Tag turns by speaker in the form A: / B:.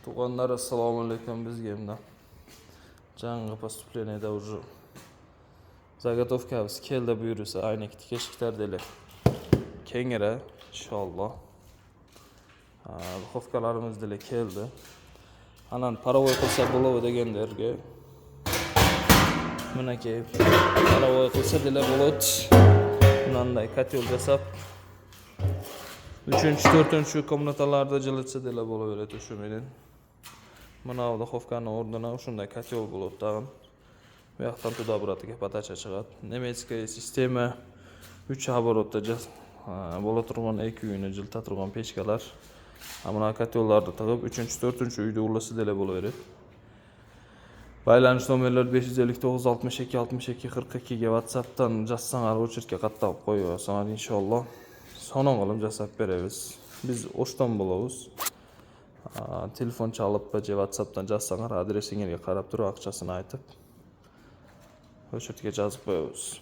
A: Туғандар, ассаламу алейкум, бізге мына жаңғы поступлениеда уже заготовкабыз келді бұйырса, айнек тикешіктер деле кеңірі, иншалла. Духовкаларымыз деле келді. Анан паровой қылса болобу дегендерге мынакей паровой қылса деле болот. Мынандай котел жасап 3-4 комнаталарда жылытса деле боло берет ушу менен. Мына духовканын ордуна ушундай котел болот дагы. Буяктан туда буратыга подача чыгат. Немецкая система 3 оборотта боло турган 2 үйүнө жылыта турган печкалар. Мына котелларды тагып 3-4 үйдө уласа деле боло берет. Байланыш номерлер 559 62 62 42 WhatsApp'tan жазсаңар очередке каттап коесаңар иншалла сонун кылып жасап беребиз. Биз Оштон болобуз. Телефон чалып же WhatsApp'tan жазсаңар адресиңерге карап туруп акчасын айтып очередке жазып коебуз.